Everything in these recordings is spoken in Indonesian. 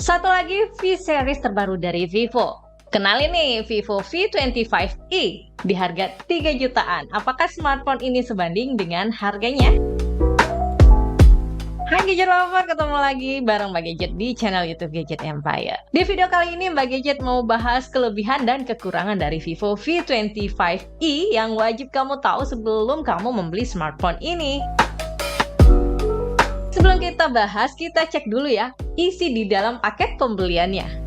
Satu lagi V-series terbaru dari Vivo. Kenalin nih Vivo V25e di harga 3 jutaan. Apakah smartphone ini sebanding dengan harganya? Hai Gadget Lover, ketemu lagi bareng Mbak Gadget di channel YouTube Gadget Empire. Di video kali ini Mbak Gadget mau bahas kelebihan dan kekurangan dari Vivo V25e yang wajib kamu tahu sebelum kamu membeli smartphone ini. Sebelum kita bahas, kita cek dulu ya isi di dalam paket pembeliannya.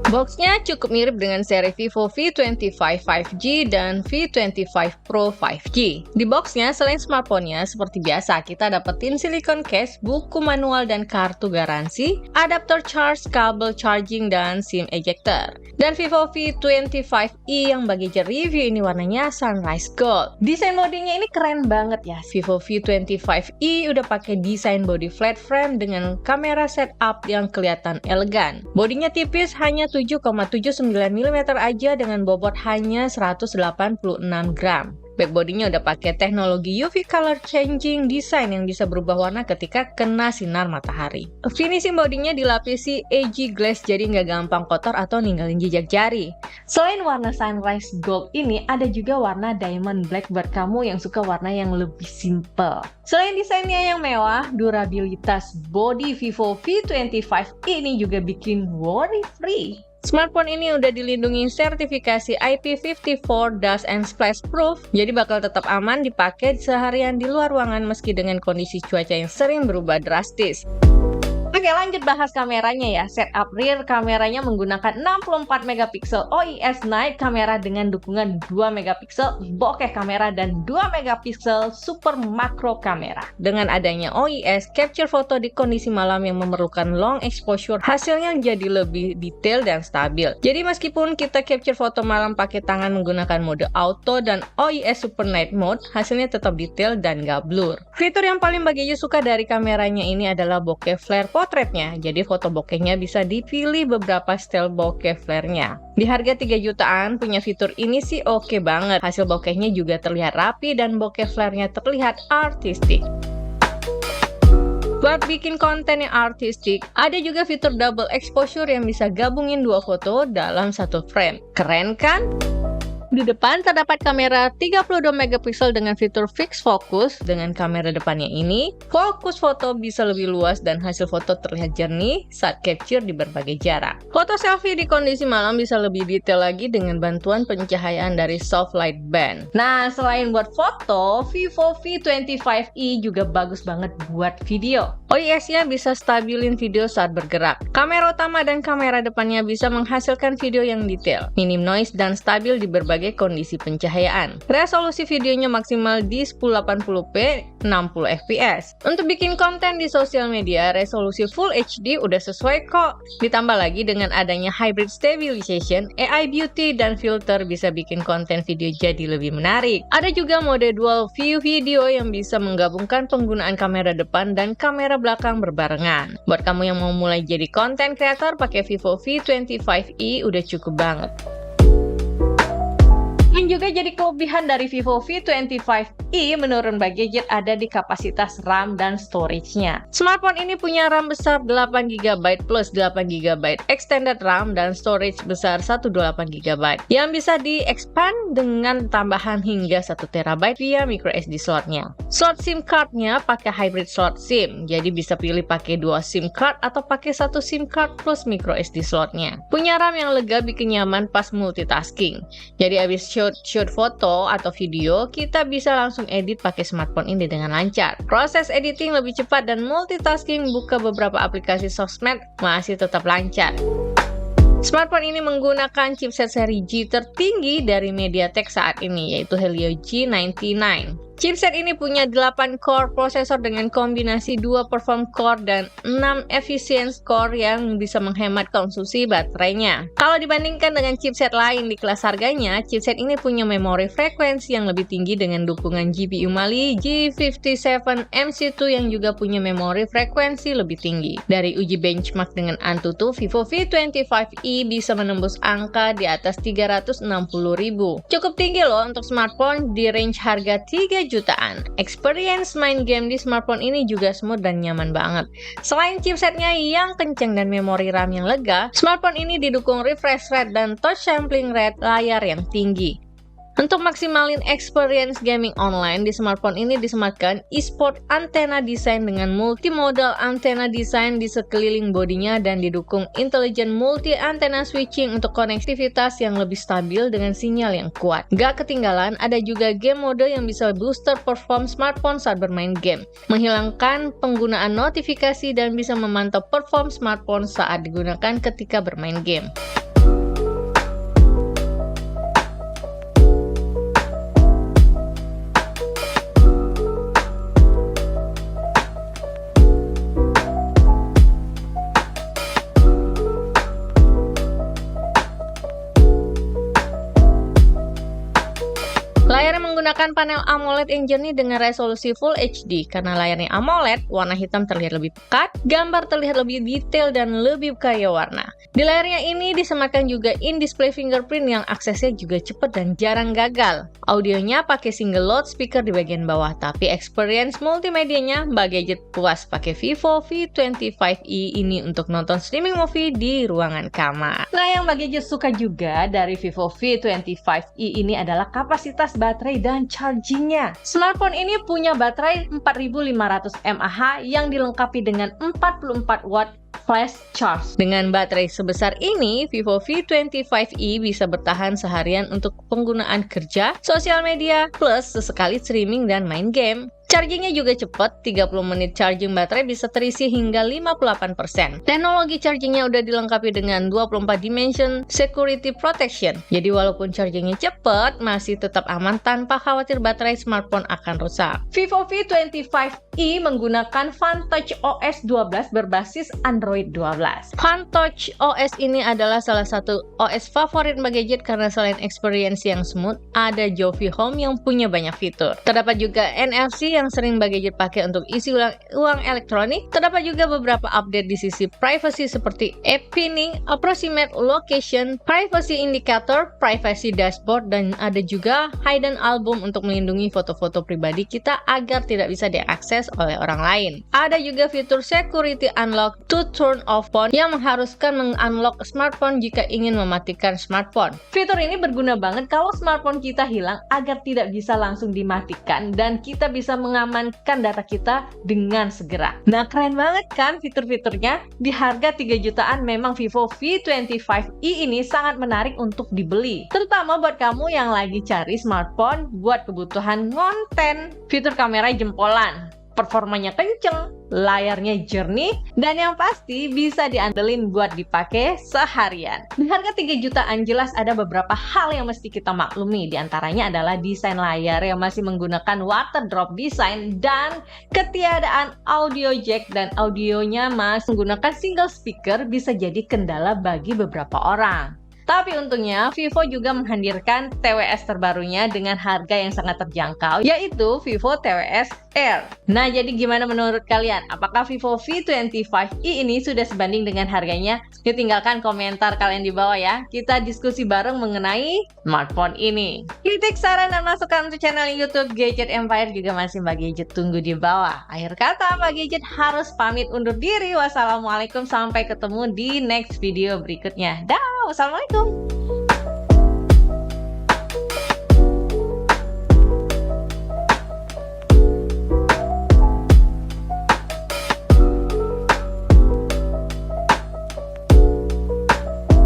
Boxnya cukup mirip dengan seri Vivo V25 5G dan V25 Pro 5G. Di boxnya, selain smartphone-nya, seperti biasa, kita dapetin silicone case, buku manual dan kartu garansi, adapter charge, kabel charging, dan SIM ejector. Dan Vivo V25e yang bagi review ini warnanya Sunrise Gold. Desain bodinya ini keren banget ya. Vivo V25e udah pakai desain body flat frame dengan kamera setup yang kelihatan elegan. Bodinya tipis, hanya 7,79 mm aja dengan bobot hanya 186 gram. Backbody-nya udah pakai teknologi UV color changing design yang bisa berubah warna ketika kena sinar matahari. Finishing bodinya dilapisi AG glass jadi nggak gampang kotor atau ninggalin jejak jari. Selain warna Sunrise Gold ini, ada juga warna Diamond Black buat kamu yang suka warna yang lebih simple. Selain desainnya yang mewah, durabilitas body Vivo V25 ini juga bikin worry free. Smartphone ini udah dilindungi sertifikasi IP54 Dust and Splash Proof, jadi bakal tetap aman dipakai seharian di luar ruangan meski dengan kondisi cuaca yang sering berubah drastis. Oke, lanjut bahas kameranya ya. Setup rear kameranya menggunakan 64 megapiksel OIS night kamera dengan dukungan 2 megapiksel bokeh kamera dan 2 megapiksel super makro kamera. Dengan adanya OIS, capture foto di kondisi malam yang memerlukan long exposure hasilnya jadi lebih detail dan stabil. Jadi meskipun kita capture foto malam pakai tangan menggunakan mode auto dan OIS super night mode, hasilnya tetap detail dan gak blur. Fitur yang paling baginya suka dari kameranya ini adalah bokeh flare potretnya, jadi foto bokehnya bisa dipilih beberapa style bokeh flare-nya. Di harga 3 jutaan, punya fitur ini sih oke banget. Hasil bokehnya juga terlihat rapi dan bokeh flare-nya terlihat artistik. Buat bikin konten yang artistik, ada juga fitur double exposure yang bisa gabungin dua foto dalam satu frame. Keren kan? Di depan terdapat kamera 32 megapiksel dengan fitur fixed focus. Dengan kamera depannya ini, fokus foto bisa lebih luas dan hasil foto terlihat jernih saat capture di berbagai jarak. Foto selfie di kondisi malam bisa lebih detail lagi dengan bantuan pencahayaan dari soft light band. Nah, selain buat foto, Vivo V25e juga bagus banget buat video. OIS-nya bisa stabilin video saat bergerak. Kamera utama dan kamera depannya bisa menghasilkan video yang detail, minim noise dan stabil di berbagai kondisi pencahayaan. Resolusi videonya maksimal di 1080p 60 fps. Untuk bikin konten di sosial media, resolusi Full HD udah sesuai kok. Ditambah lagi dengan adanya hybrid stabilization, AI beauty dan filter bisa bikin konten video jadi lebih menarik. Ada juga mode dual view video yang bisa menggabungkan penggunaan kamera depan dan kamera belakang berbarengan. Buat kamu yang mau mulai jadi konten kreator pakai Vivo V25e udah cukup banget. Yang juga jadi kelebihan dari Vivo V25e menurut Mbak Gadget ada di kapasitas RAM dan storage-nya. Smartphone ini punya RAM besar 8GB plus 8GB extended RAM dan storage besar 128GB yang bisa di-expand dengan tambahan hingga 1TB via microSD slot-nya. Slot SIM card-nya pakai hybrid slot SIM, jadi bisa pilih pakai 2 SIM card atau pakai 1 SIM card plus microSD slot-nya. Punya RAM yang lega bikin nyaman pas multitasking. Jadi habis shoot foto atau video, kita bisa langsung edit pakai smartphone ini dengan lancar. Proses editing lebih cepat dan multitasking buka beberapa aplikasi sosmed masih tetap lancar. Smartphone ini menggunakan chipset seri G tertinggi dari MediaTek saat ini, yaitu Helio G99. Chipset ini punya 8 core prosesor dengan kombinasi 2 perform core dan 6 efficiency core yang bisa menghemat konsumsi baterainya. Kalau dibandingkan dengan chipset lain di kelas harganya, chipset ini punya memori frekuensi yang lebih tinggi dengan dukungan GPU Mali G57 MC2 yang juga punya memori frekuensi lebih tinggi. Dari uji benchmark dengan Antutu, Vivo V25e bisa menembus angka di atas 360.000. Cukup tinggi loh untuk smartphone di range harga 3 jutaan. Experience main game di smartphone ini juga smooth dan nyaman banget. Selain chipsetnya yang kencang dan memori RAM yang lega, smartphone ini didukung refresh rate dan touch sampling rate layar yang tinggi. Untuk maksimalin experience gaming online di smartphone ini disematkan eSport antena design dengan multimodal antena design di sekeliling bodinya dan didukung intelligent multi antena switching untuk konektivitas yang lebih stabil dengan sinyal yang kuat. Gak ketinggalan, ada juga game mode yang bisa booster perform smartphone saat bermain game, menghilangkan penggunaan notifikasi dan bisa memantau perform smartphone saat digunakan ketika bermain game. Layarnya menggunakan panel AMOLED yang jernih dengan resolusi Full HD. Karena layarnya AMOLED, warna hitam terlihat lebih pekat, gambar terlihat lebih detail dan lebih kaya warna. Di layarnya ini disematkan juga in-display fingerprint yang aksesnya juga cepat dan jarang gagal. Audionya pakai single loudspeaker di bagian bawah, tapi experience multimedianya Mbak Gadget puas pakai Vivo V25e ini untuk nonton streaming movie di ruangan kamar. Nah, yang Mbak Gadget suka juga dari Vivo V25e ini adalah kapasitas baterai dan chargingnya. Smartphone ini punya baterai 4500 mAh yang dilengkapi dengan 44 watt flash charge. Dengan baterai sebesar ini, Vivo V25e bisa bertahan seharian untuk penggunaan kerja, sosial media, plus sesekali streaming dan main game. Chargingnya juga cepat, 30 menit charging baterai bisa terisi hingga 58%. Teknologi chargingnya udah dilengkapi dengan 24 dimension security protection. Jadi walaupun chargingnya cepat, masih tetap aman tanpa khawatir baterai smartphone akan rusak. Vivo V25e menggunakan FunTouch OS 12 berbasis Android 12. FunTouch OS ini adalah salah satu OS favorit Mbak Gadget karena selain experience yang smooth, ada Jovi Home yang punya banyak fitur. Terdapat juga NFC yang sering Mbak Gadget pakai untuk isi uang elektronik. Terdapat juga beberapa update di sisi privacy seperti app pinning, approximate location, privacy indicator, privacy dashboard, dan ada juga hidden album untuk melindungi foto-foto pribadi kita agar tidak bisa diakses oleh orang lain. Ada juga fitur security unlock to turn off phone yang mengharuskan mengunlock smartphone jika ingin mematikan smartphone. Fitur ini berguna banget kalau smartphone kita hilang agar tidak bisa langsung dimatikan dan kita bisa mengamankan data kita dengan segera. Nah, keren banget kan fitur-fiturnya? Di harga 3 jutaan memang Vivo V25e ini sangat menarik untuk dibeli. Terutama buat kamu yang lagi cari smartphone buat kebutuhan konten. Fitur kamera jempolan, performanya kenceng, layarnya jernih, dan yang pasti bisa diandelin buat dipakai seharian. Di harga 3 jutaan jelas ada beberapa hal yang mesti kita maklumi. Di antaranya adalah desain layar yang masih menggunakan water drop design dan ketiadaan audio jack, dan audionya masih menggunakan single speaker bisa jadi kendala bagi beberapa orang. Tapi untungnya Vivo juga menghadirkan TWS terbarunya dengan harga yang sangat terjangkau, yaitu Vivo TWS Air. Nah, jadi gimana menurut kalian? Apakah Vivo V25e ini sudah sebanding dengan harganya? Yuk tinggalkan komentar kalian di bawah ya. Kita diskusi bareng mengenai smartphone ini. Kritik, saran, dan masukan untuk channel YouTube Gadget Empire juga masih Mbak Gadget tunggu di bawah. Akhir kata, Mbak Gadget harus pamit undur diri. Wassalamualaikum, sampai ketemu di next video berikutnya. Dah, wassalamualaikum.